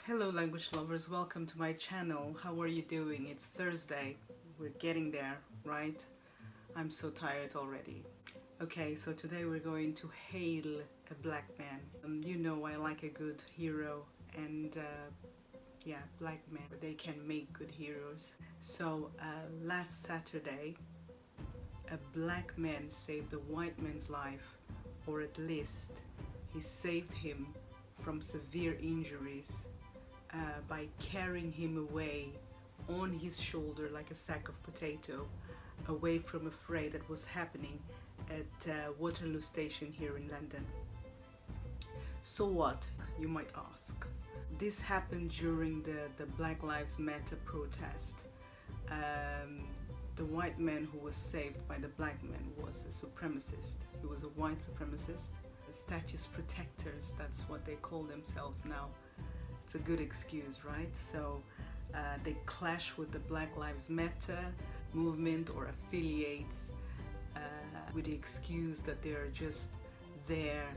Hello language lovers, welcome to my channel. How are you doing? It's Thursday. We're getting there, right? I'm so tired already. Okay, so today we're going to hail a black man. You know I like a good hero and yeah, black men, they can make good heroes. So last Saturday, a black man saved a white man's life, or at least he saved him from severe injuries by carrying him away on his shoulder like a sack of potato, away from a fray that was happening at Waterloo Station here in London. So what, you might ask? This happened during the Black Lives Matter protest. The white man who was saved by the black man was a supremacist. He was a white supremacist. The status protectors, that's what they call themselves now. It's a good excuse, right? So they clash with the Black Lives Matter movement or affiliates with the excuse that they're just there.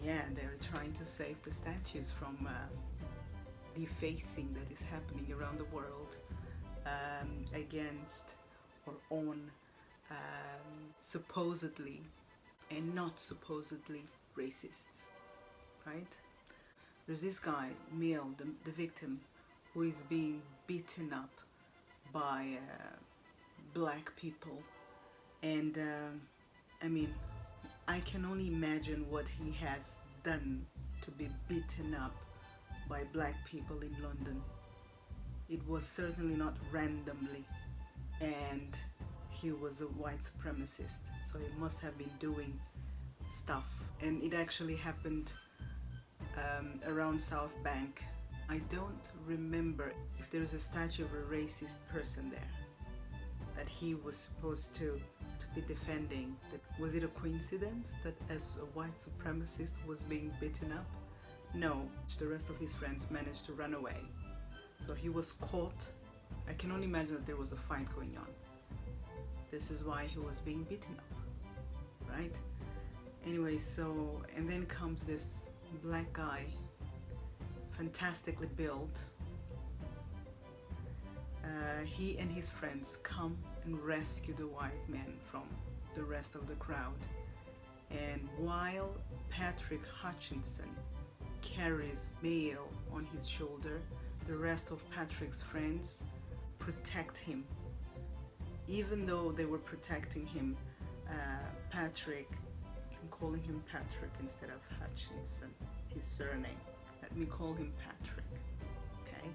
Yeah, they're trying to save the statues from defacing that is happening around the world against or on supposedly and not supposedly racists, right? There's this guy, Male, the victim, who is being beaten up by black people. And I mean, I can only imagine what he has done to be beaten up by black people in London. It was certainly not randomly, and he was a white supremacist, so he must have been doing stuff. And it actually happened around South Bank. I don't remember if there is a statue of a racist person there that he was supposed to be defending. Was it a coincidence that as a white supremacist was being beaten up? No, the rest of his friends managed to run away. So he was caught. I can only imagine that there was a fight going on. This is why he was being beaten up, right? Anyway, so, and then comes this black guy, fantastically built. He and his friends come and rescue the white man from the rest of the crowd. And while Patrick Hutchinson carries Male on his shoulder, the rest of Patrick's friends protect him. Even though they were protecting him, Patrick, I'm calling him Patrick instead of Hutchinson, his surname. Let me call him Patrick, okay?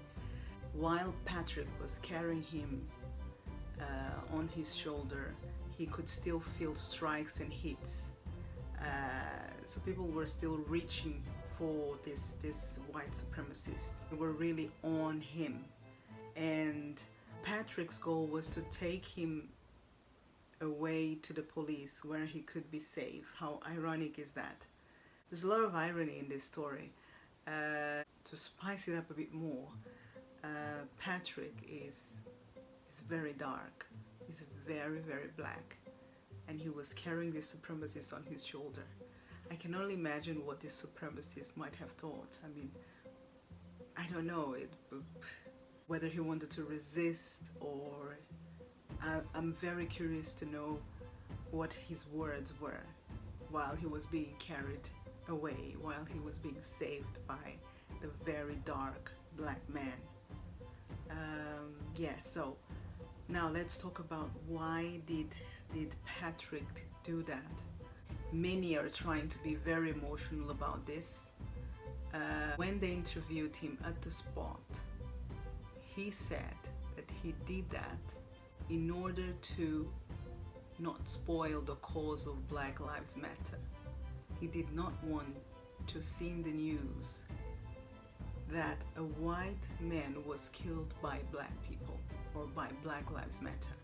While Patrick was carrying him on his shoulder, he could still feel strikes and hits. So people were still reaching for this white supremacist. They were really on him. And Patrick's goal was to take him away to the police where he could be safe. How ironic is that? There's a lot of irony in this story. To spice it up a bit more, Patrick is very dark. He's very, very black. And he was carrying this supremacist on his shoulder. I can only imagine what this supremacist might have thought. I mean, I don't know whether he wanted to resist, or I'm very curious to know what his words were while he was being carried away, while he was being saved by the very dark black man. Yeah, so now let's talk about why did Patrick do that. Many are trying to be very emotional about this. When they interviewed him at the spot, he said that he did that in order to not spoil the cause of Black Lives Matter. He did not want to see in the news that a white man was killed by black people or by Black Lives Matter.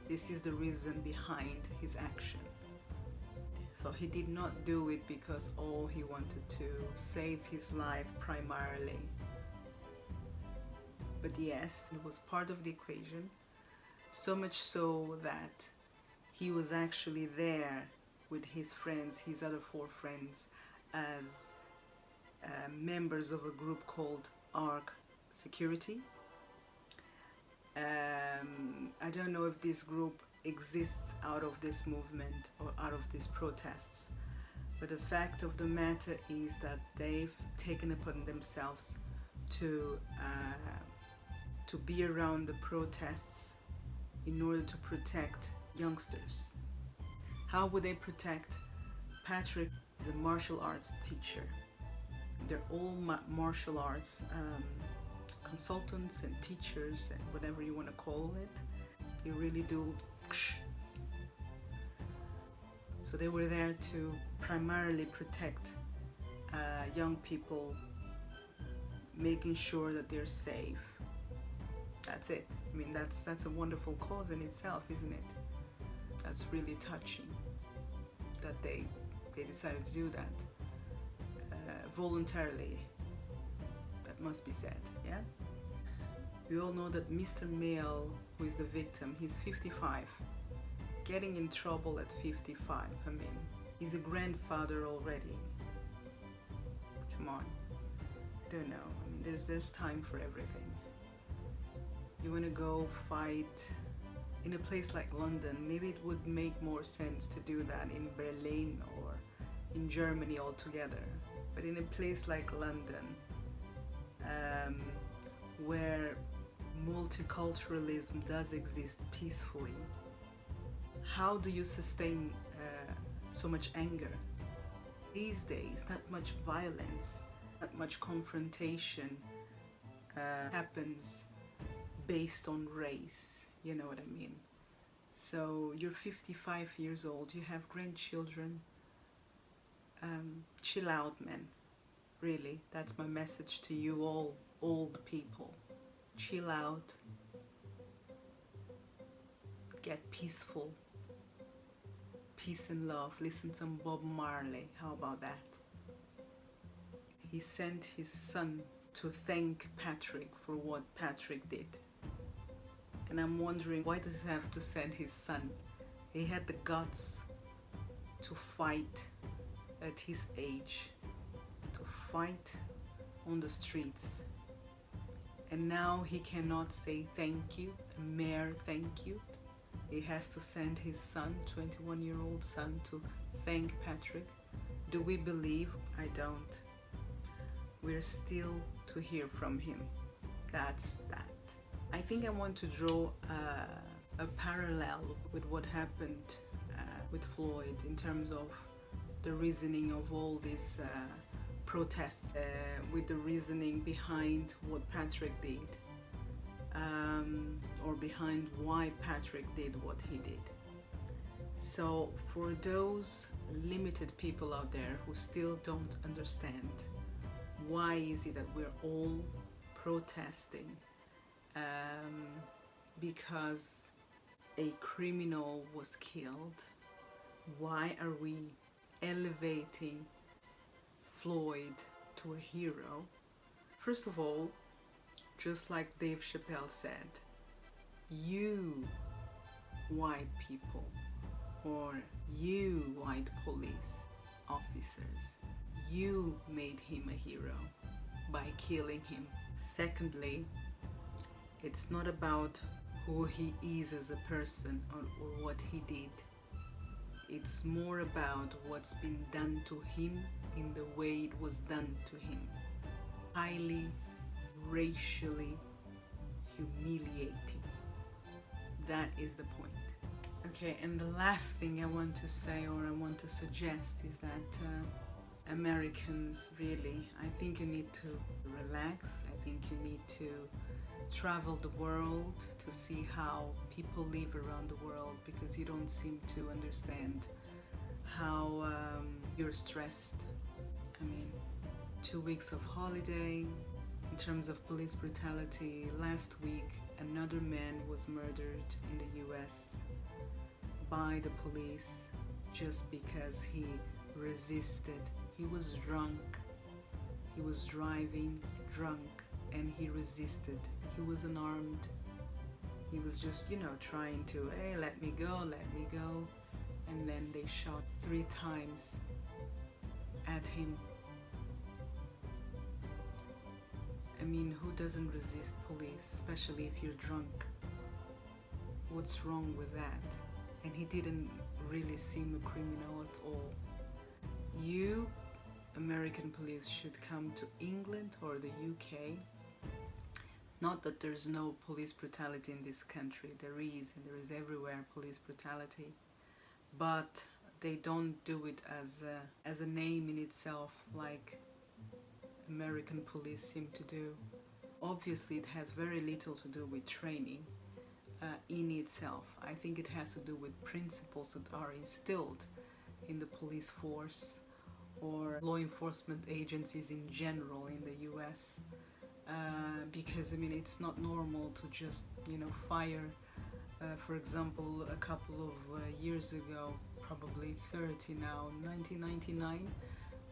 This is the reason behind his action. So he did not do it because, oh, he wanted to save his life primarily. But yes, it was part of the equation, so much so that he was actually there with his friends, his other 4 friends, as members of a group called ARC Security. I don't know if this group exists out of this movement or out of these protests, but the fact of the matter is that they've taken upon themselves to be around the protests in order to protect youngsters. How would they protect? Patrick is a martial arts teacher. They're all martial arts consultants and teachers and whatever you want to call it. They really do. So they were there to primarily protect young people, making sure that they're safe. That's it. I mean, that's a wonderful cause in itself, isn't it? That's really touching that they decided to do that voluntarily. That must be said, yeah? We all know that Mr. Male, who is the victim, he's 55. Getting in trouble at 55, I mean, he's a grandfather already. Come on. I don't know. I mean, there's time for everything. You want to go fight in a place like London, maybe it would make more sense to do that in Berlin or in Germany altogether. But in a place like London, where multiculturalism does exist peacefully, how do you sustain so much anger? These days, not much violence, not much confrontation happens based on race, you know what I mean? So you're 55 years old, you have grandchildren. Chill out, man. Really, that's my message to you all old people. Chill out. Get peaceful. Peace and love. Listen to some Bob Marley. How about that? He sent his son to thank Patrick for what Patrick did. And I'm wondering, why does he have to send his son? He had the guts to fight at his age, to fight on the streets. And now he cannot say thank you, a mere thank you. He has to send his son, 21-year-old son, to thank Patrick. Do we believe? I don't. We're still to hear from him. That's that. I think I want to draw a parallel with what happened with Floyd in terms of the reasoning of all these protests, with the reasoning behind what Patrick did, or behind why Patrick did what he did. So for those limited people out there who still don't understand, why is it that we're all protesting because a criminal was killed? Why are we elevating Floyd to a hero? First of all, just like Dave Chappelle said, you white people, or you white police officers, you made him a hero by killing him. Secondly, it's not about who he is as a person or what he did. It's more about what's been done to him in the way it was done to him. Highly racially humiliating. That is the point. Okay, and the last thing I want to say, or I want to suggest, is that Americans, really, I think you need to relax. I think you need to travel the world to see how people live around the world, because you don't seem to understand how you're stressed. I mean, 2 weeks of holiday. In terms of police brutality, last week another man was murdered in the US by the police just because he resisted. He was drunk. He was driving drunk and he resisted. He was unarmed. He was just, trying to, hey, let me go. And then they shot 3 times at him. mean, who doesn't resist police, especially if you're drunk? What's wrong with that? And he didn't really seem a criminal at all. You, American police, should come to England or the UK. Not that there's no police brutality in this country. There is, and there is everywhere police brutality. But they don't do it as a name in itself like American police seem to do. Obviously, it has very little to do with training in itself. I think it has to do with principles that are instilled in the police force or law enforcement agencies in general in the US. Because I mean, it's not normal to just, you know, fire. For example, a couple of years ago, probably 30 now, 1999,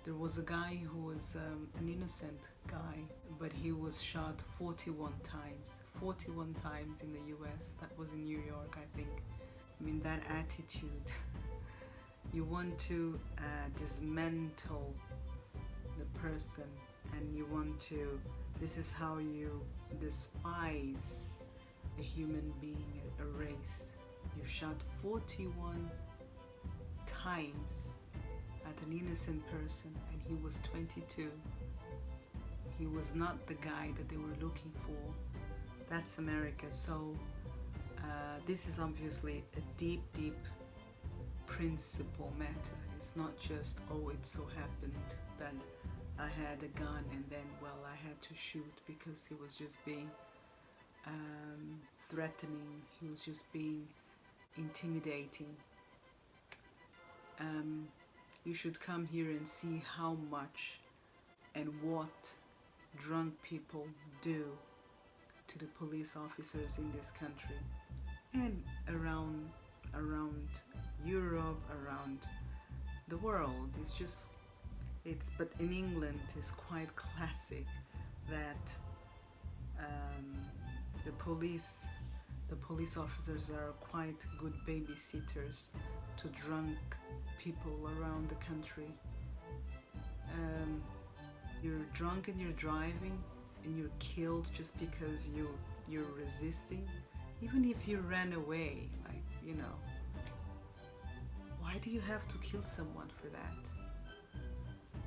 there was a guy who was an innocent guy, but he was shot 41 times. 41 times in the US. That was in New York, I think. I mean, that attitude. You want to dismantle the person, and you want to, this is how you despise a human being, a race. You shot 41 times at an innocent person, and he was 22. He was not the guy that they were looking for. That's America. So this is obviously a deep, deep principle matter. It's not just, oh, it so happened that I had a gun and then, well, I had to shoot because he was just being threatening. He was just being intimidating. You should come here and see how much and what drunk people do to the police officers in this country and around Europe, around the world. But in England it's quite classic that the police officers are quite good babysitters to drunk people around the country. You're drunk and you're driving and you're killed just because you're resisting, even if you ran away, like, you know, why do you have to kill someone for that?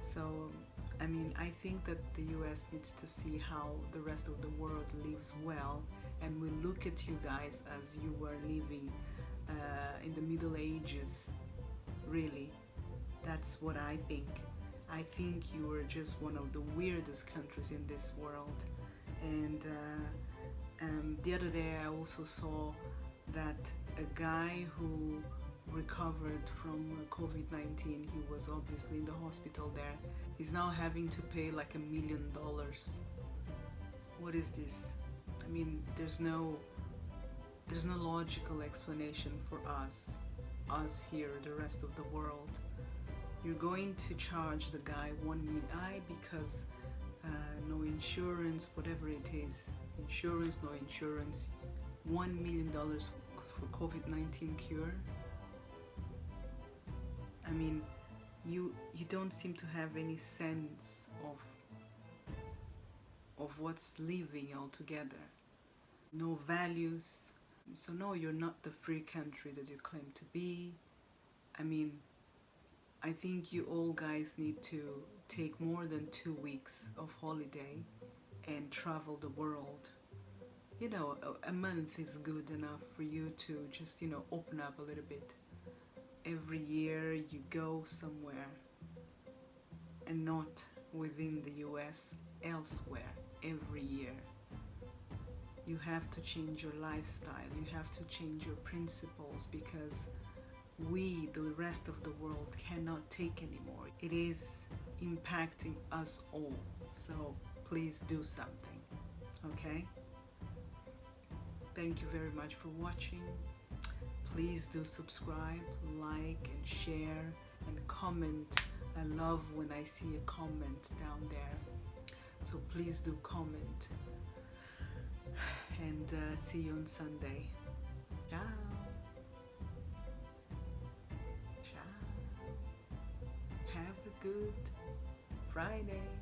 So I mean, I think that the US needs to see how the rest of the world lives well, and we look at you guys as you were living in the Middle Ages. Really, that's what I think. I think you were just one of the weirdest countries in this world. And the other day I also saw that a guy who recovered from COVID-19, he was obviously in the hospital there, is now having to pay like $1 million. What is this? I mean, there's no logical explanation for us here, the rest of the world. You're going to charge the guy $1 million because no insurance, whatever it is, insurance, no insurance, $1 million for COVID-19 cure. I mean, you don't seem to have any sense of what's living altogether. No values. So no, you're not the free country that you claim to be. I mean, I think you all guys need to take more than 2 weeks of holiday and travel the world. You know, a month is good enough for you to just, you know, open up a little bit. Every year you go somewhere, and not within the US, elsewhere, every year. You have to change your lifestyle, you have to change your principles, because we, the rest of the world, cannot take anymore. It is impacting us all, so please do something, okay? Thank you very much for watching. Please do subscribe, like and share and comment. I love when I see a comment down there, so please do comment. And see you on Sunday. Ciao. Ciao. Have a good Friday.